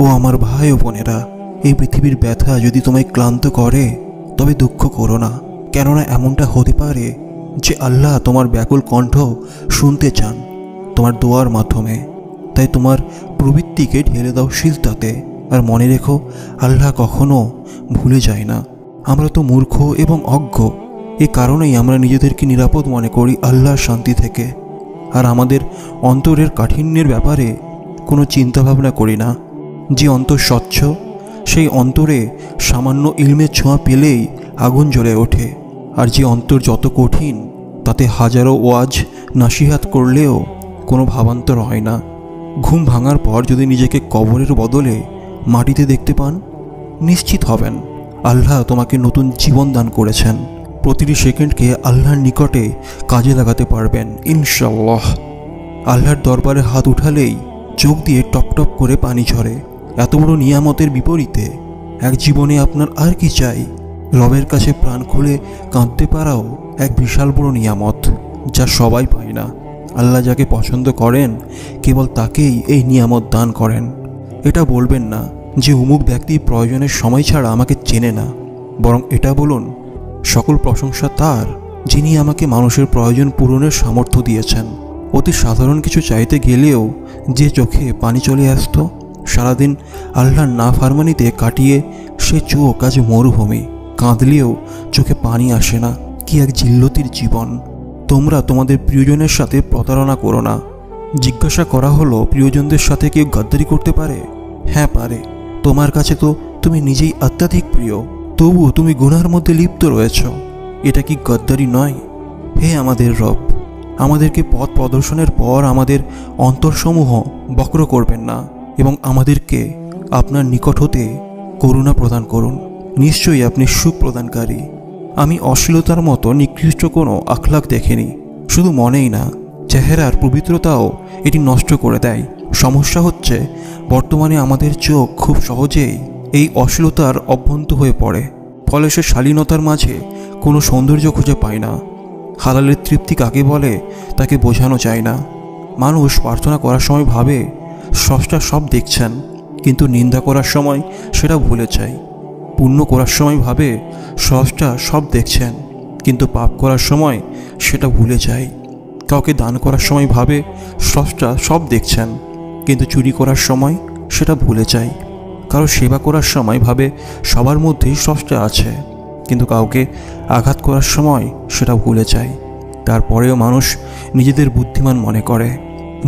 ও আমার ভাই ও বোনেরা, এই পৃথিবীর ব্যথা যদি তোমায় ক্লান্ত করে তবে দুঃখ করো না, কেননা এমনটা হতে পারে যে আল্লাহ তোমার ব্যাকুল কণ্ঠ শুনতে চান তোমার দোয়ার মাধ্যমে। তাই তোমার প্রবৃত্তিকে ঢেলে দাও সিজদাতে, আর মনে রেখো আল্লাহ কখনো ভুলে যায় না। আমরা তো মূর্খ এবং অজ্ঞ, এ কারণেই আমরা নিজেদেরকে নিরাপদ মনে করি আল্লাহর শান্তি থেকে, আর আমাদের অন্তরের কাঠিন্যের ব্যাপারে কোনো চিন্তাভাবনা করি না। যে অন্তর স্বচ্ছ, সেই অন্তরে সামান্য ইলমের ছোঁয়া পেলেই আগুন জ্বলে ওঠে, আর যে অন্তর যত কঠিন তাতে হাজারো ওয়াজ নাসিহাত করলেও কোনো ভাবান্তর হয় না। ঘুম ভাঙার পর যদি নিজেকে কবরের বদলে মাটিতে দেখতে পান, নিশ্চিত হবেন আল্লাহ তোমাকে নতুন জীবন দান করেছেন। প্রতিটি সেকেন্ডকে আল্লাহর নিকটে কাজে লাগাতে পারবেন ইনশাআল্লাহ। আল্লাহর দরবারে হাত উঠালেই চোখ দিয়ে টপ টপ করে পানি ঝরে। এত বড় নিয়ামতের বিপরীতে এক জীবনে আপনার আর কি চাই? রবের কাছে প্রাণ খুলে কাঁদতে পারাও এক বিশাল বড় নিয়ামত, যা সবাই পায় না। আল্লাহ যাকে পছন্দ করেন কেবল তাকেই এই নিয়ামত দান করেন। এটা বলবেন না যে অমুক ব্যক্তি প্রয়োজনের সময় ছাড়া আমাকে চেনে না, বরং এটা বলুন সকল প্রশংসা তার, যিনি আমাকে মানুষের প্রয়োজন পূরণের সামর্থ্য দিয়েছেন। অতি সাধারণ কিছু চাইতে গেলেও যে চোখে পানি চলে আসতো, সারাদিন আল্লাহর নাফরমানিতে কাটিয়ে সে চোখ আজ মরুভূমি, কাঁদলেও চোখে পানি আসে না। কি এক জিল্লতির জীবন! তোমরা তোমাদের প্রিয়জনের সাথে প্রতারণা করো না। জিজ্ঞাসা করা হলো, প্রিয়জনদের সাথে কেউ গাদ্দারি করতে পারে? হ্যাঁ পারে। তোমার কাছে তো তুমি নিজেই অত্যাধিক প্রিয়, তবুও তুমি গুনার মধ্যে লিপ্ত রয়েছ। এটা কি গাদ্দারি নয়? হে আমাদের রব, আমাদেরকে পথ প্রদর্শনের পর আমাদের অন্তরসমূহ বক্র করবেন না, এবং আমাদেরকে আপনার নিকট হতে করুণা প্রদান করুন। নিশ্চয়ই আপনি সুখ প্রদানকারী। আমি অশ্লীলতার মতো নিকৃষ্ট কোনো আখলাক দেখিনি, শুধু মনেই না, চেহারার পবিত্রতাও এটি নষ্ট করে দেয়। সমস্যা হচ্ছে বর্তমানে আমাদের চোখ খুব সহজেই এই অশ্লীলতার অভ্যন্ত হয়ে পড়ে, ফলে সে শালীনতার মাঝে কোনো সৌন্দর্য খুঁজে পায় না। হালালের তৃপ্তি কাকে বলে তাকে বোঝানো যায় না। মানুষ প্রার্থনা করার সময় ভাবে স্রষ্টা সব দেখছেন, কিন্তু নিন্দা করার সময় সেটা ভুলে যায়। পুণ্য করার সময় ভাবে স্রষ্টা সব দেখছেন, কিন্তু পাপ করার সময় সেটা ভুলে যায়। কাউকে দান করার সময় ভাবে স্রষ্টা সব দেখছেন, কিন্তু চুরি করার সময় সেটা ভুলে যায়। কারো সেবা করার সময় ভাবে সবার মধ্যেই স্রষ্টা আছে, কিন্তু কাউকে আঘাত করার সময় সেটা ভুলে যায়। তারপরেও মানুষ নিজেদের বুদ্ধিমান মনে করে।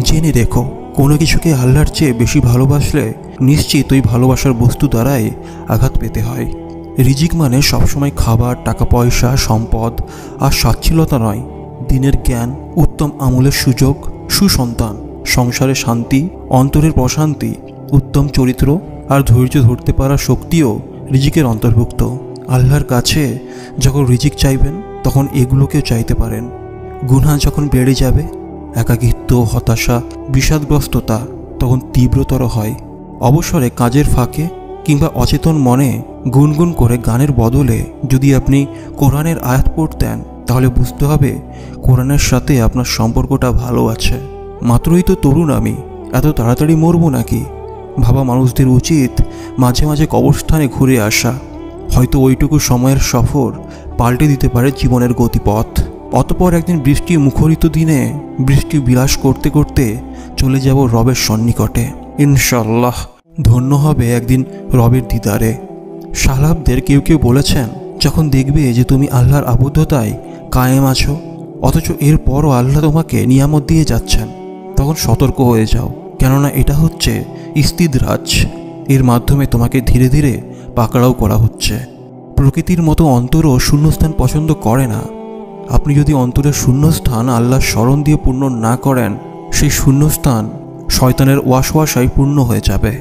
জেনে রেখো, কোনো কিছুকে আল্লাহর চেয়ে বেশি ভালোবাসলে নিশ্চিত ওই ভালোবাসার বস্তু দ্বারাই আঘাত পেতে হয়। রিজিক মানে সবসময় খাবার, টাকা পয়সা, সম্পদ আর সচ্ছলতা নয়। দিনের জ্ঞান, উত্তম আমলের সুযোগ, সুসন্তান, সংসারে শান্তি, অন্তরের প্রশান্তি, উত্তম চরিত্র আর ধৈর্য ধরতে পারার শক্তিও রিজিকের অন্তর্ভুক্ত। আল্লাহর কাছে যখন রিজিক চাইবেন তখন এগুলোকেও চাইতে পারেন। গুনাহ যখন বেড়ে যাবে, একাকিত্ব, হতাশা, বিষাদগ্রস্ততা তখন তীব্রতর হয়। অবসরে কাজের ফাঁকে কিংবা অচেতন মনে গুনগুন করে গানের বদলে যদি আপনি কোরআনের আয়াত পড়তেন, তাহলে বুঝতে হবে কোরআনের সাথে আপনার সম্পর্কটা ভালো আছে। মাত্রই তো তরুণ আমি, এত তাড়াতাড়ি মরবো নাকি? ভাবা মানুষদের উচিত মাঝে মাঝে কবরস্থানে ঘুরে আসা। হয়তো ওইটুকু সময়ের সফর পাল্টে দিতে পারে জীবনের গতিপথ। অতপর একদিন বৃষ্টি মুখরিত দিনে বৃষ্টি বিলাস করতে করতে চলে যাব রবের সন্নিকটে ইনশাআল্লাহ। ধন্য হবে একদিন রবের দিদারে। সাহাবদের কেউ কেউ বলেছেন, যখন দেখবে যে তুমি আল্লাহর আবদ্ধতায় কায়েম আছো, অথচ এরপরও আল্লাহ তোমাকে নিয়ামত দিয়ে যাচ্ছেন, তখন সতর্ক হয়ে যাও, কেননা এটা হচ্ছে ইস্তিদরাজ। এর মাধ্যমে তোমাকে ধীরে ধীরে পাকড়াও করা হচ্ছে। প্রকৃতির মতো অন্তরও শূন্যস্থান পছন্দ করে না। আপনি যদি অন্তরের শূন্যস্থান আল্লাহর স্মরণ দিয়ে পূর্ণ না করেন, সেই শূন্যস্থান শয়তানের ওয়াসওয়াসায় পূর্ণ হয়ে যাবে।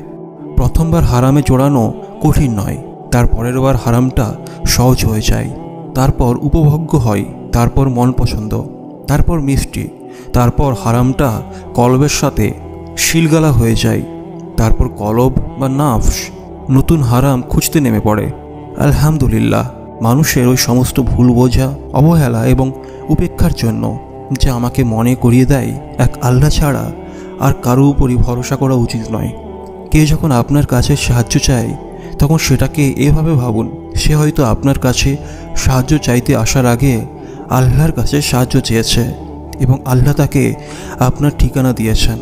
প্রথমবার হারামে জড়ানো কঠিন নয়, তারপরের বার হারামটা সহজ হয়ে যায়। তারপর উপভোগ্য হয়, তারপর মন পছন্দ, তারপর মিষ্টি, তারপর হারামটা কলবের সাথে শিলগালা হয়ে যায়। তারপর কলব বা নাফস নতুন হারাম খুঁজতে নেমে পড়ে। আলহামদুলিল্লাহ, মানুষের ওই সমস্ত ভুল বোঝা, অবহেলা এবং উপেক্ষার জন্য, যা আমাকে মনে করিয়ে দেয় এক আল্লাহ ছাড়া আর কারো উপরই ভরসা করা উচিত নয়। কেউ যখন আপনার কাছে সাহায্য চায় তখন সেটাকে এভাবে ভাবুন, সে হয়তো আপনার কাছে সাহায্য চাইতে আসার আগে আল্লাহর কাছে সাহায্য চেয়েছে এবং আল্লাহ তাকে আপনার ঠিকানা দিয়েছেন।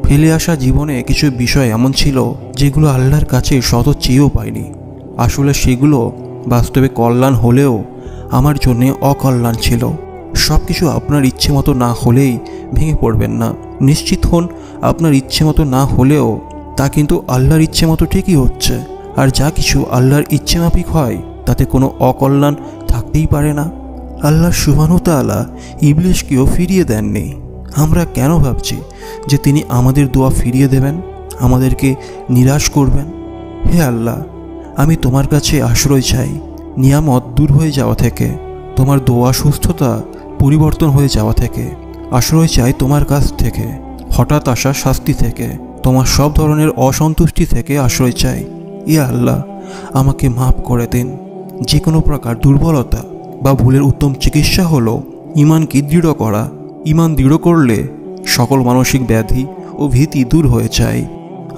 ফেলে আসা জীবনে কিছু বিষয় এমন ছিল যেগুলো আল্লাহর কাছে শত চেয়েও পাইনি। আসলে সেগুলো বাস্তবে কল্যাণ হলেও আমার জন্যে অকল্যাণ ছিল। সব কিছু আপনার ইচ্ছে মতো না হলেই ভেঙে পড়বেন না। নিশ্চিত হন আপনার ইচ্ছে মতো না হলেও তা কিন্তু আল্লাহর ইচ্ছে মতো ঠিকই হচ্ছে। আর যা কিছু আল্লাহর ইচ্ছে মাফিক হয় তাতে কোনো অকল্যাণ থাকতেই পারে না। আল্লাহ সুবহানাহু তাআলা ইবলিসকেও ফিরিয়ে দেননি। আমরা কেন ভাবছি যে তিনি আমাদের দোয়া ফিরিয়ে দেবেন, আমাদেরকে নিরাশ করবেন? হে আল্লাহ, আমি তোমার কাছে আশ্রয় চাই নিয়ামত দূর হয়ে যাওয়া থেকে, তোমার দোয়া সুস্থতা পরিবর্তন হয়ে যাওয়া থেকে। আশ্রয় চাই তোমার কাছ থেকে, হঠাৎ আসা শাস্তি থেকে, তোমার সব ধরনের অসন্তুষ্টি থেকে আশ্রয় চাই। ইয়া আল্লাহ, আমাকে মাফ করে দিন। যে কোনো প্রকার দুর্বলতা বা ভুলের উত্তম চিকিৎসা হলো ঈমানকে দৃঢ় করা। ঈমান দৃঢ় করলে সকল মানসিক ব্যাধি ও ভীতি দূর হয়ে যায়।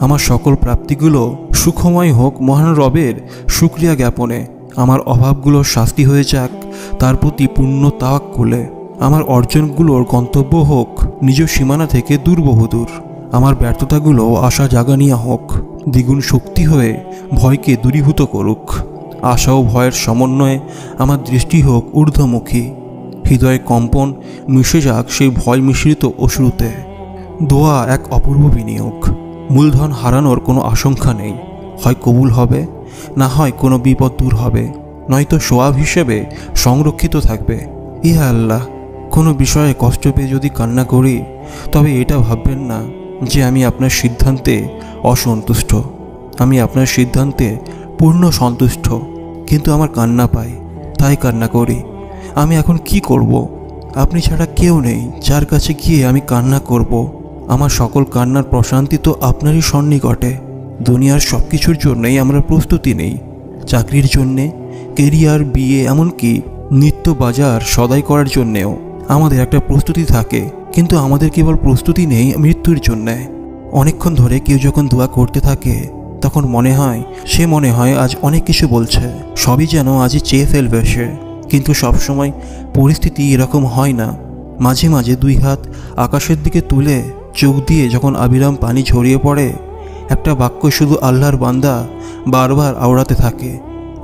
আমার সকল প্রাপ্তিগুলো সুখময় হোক মহান রবের শুকরিয়া জ্ঞাপনে। আমার অভাবগুলোর শাস্তি হয়ে যাক তার প্রতি পূর্ণ তাওয়াক্কুলে। আমার অর্জনগুলোর গন্তব্য হোক নিজ সীমানা থেকে দূর বহুদূর। আমার ব্যর্থতাগুলো আশা জাগানিয়া হোক দ্বিগুণ শক্তি হয়ে ভয়কে দূরীভূত করুক। আশা ও ভয়ের সমন্বয়ে আমার দৃষ্টি হোক ঊর্ধ্বমুখী। হৃদয়ে কম্পন মিশে যাক সেই ভয় মিশ্রিত অশ্রুতে। দোয়া এক অপূর্ব বিনিয়োগ। মূলধন হারানোর কোনো আশঙ্কা নেই। হয় কবুল হবে, না হয় কোনো বিপদ দূর হবে, নয়তো সোয়াব হিসেবে সংরক্ষিত থাকবে। ইয়া আল্লাহ, কোনো বিষয়ে কষ্ট পেয়ে যদি কান্না করি তবে এটা ভাববেন না যে আমি আপনার সিদ্ধান্তে অসন্তুষ্ট। আমি আপনার সিদ্ধান্তে পূর্ণ সন্তুষ্ট, কিন্তু আমার কান্না পাই তাই কান্না করি। আমি এখন কি করব? আপনি ছাড়া কেউ নেই যার কাছে গিয়ে আমি কান্না করব। আমার সকল কান্নার প্রশান্তি তো আপনারই সন্নিকটে। দুনিয়ার সব কিছুর জন্যই আমরা প্রস্তুতি নেই। চাকরির জন্যে, কেরিয়ার, বিয়ে, এমনকি নিত্য বাজার সদাই করার জন্যেও আমাদের একটা প্রস্তুতি থাকে, কিন্তু আমাদের কেবল প্রস্তুতি নেই মৃত্যুর জন্যে। অনেকক্ষণ ধরে কেউ যখন দোয়া করতে থাকে তখন মনে হয় আজ অনেক কিছু বলছে, সবই যেন আজই চেয়ে ফেলবে সে। কিন্তু সবসময় পরিস্থিতি এরকম হয় না। মাঝে মাঝে দুই হাত আকাশের দিকে তুলে চোখ দিয়ে যখন আবিরাম পানি ঝরিয়ে পড়ে, একটা বাক্য শুধু আল্লাহর বান্দা বারবার আওড়াতে থাকে,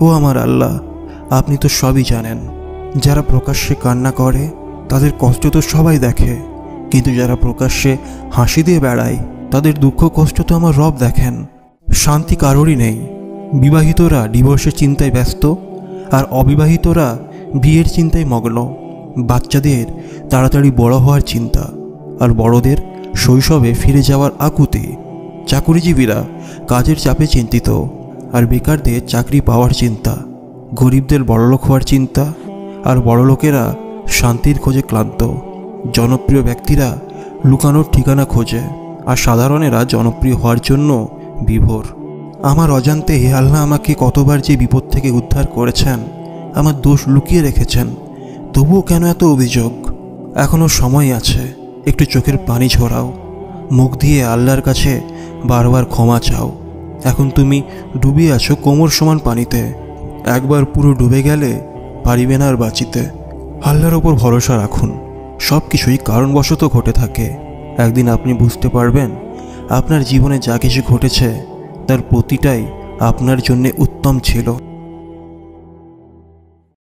ও আমার আল্লাহ, আপনি তো সবই জানেন। যারা প্রকাশ্যে কান্না করে তাদের কষ্ট তো সবাই দেখে, কিন্তু যারা প্রকাশ্যে হাসি দিয়ে বেড়ায় তাদের দুঃখ কষ্ট তো আমার রব দেখেন। শান্তি কারোরই নেই। বিবাহিতরা ডিভোর্সের চিন্তায় ব্যস্ত, আর অবিবাহিতরা বিয়ের চিন্তায় মগ্ন। বাচ্চাদের তাড়াতাড়ি বড় হওয়ার চিন্তা, আর বড়দের শৈশবে ফিরে যাওয়ার আকুতি। চাকুরিজীবীরা কাজের চাপে চিন্তিত, আর বেকারদের চাকরি পাওয়ার চিন্তা। গরিবদের বড়লোক হওয়ার চিন্তা, আর বড়লোকেরা শান্তির খোঁজে ক্লান্ত। জনপ্রিয় ব্যক্তিরা লুকানোর ঠিকানা খোঁজে, আর সাধারণেরা জনপ্রিয় হওয়ার জন্য বিভোর। আমার অজান্তে আল্লাহ আমাকে কতবার যে বিপদ থেকে উদ্ধার করেছেন, আমার দোষ লুকিয়ে রেখেছেন, তবুও কেন এত অভিযোগ? এখনও সময় আছে, একটু চোখের পানি ঝরাও, মুখ দিয়ে আল্লাহর কাছে বারবার ক্ষমা চাও। এখন তুমি ডুবে আছো কোমর সমান পানিতে, একবার পুরো ডুবে গেলে পারিবে না আর বাঁচিতে। আল্লাহর ওপর ভরসা রাখুন। সব কিছুই কারণবশত ঘটে থাকে। একদিন আপনি বুঝতে পারবেন আপনার জীবনে যা কিছু ঘটেছে তার প্রতিটাই আপনার জন্যে উত্তম ছিল।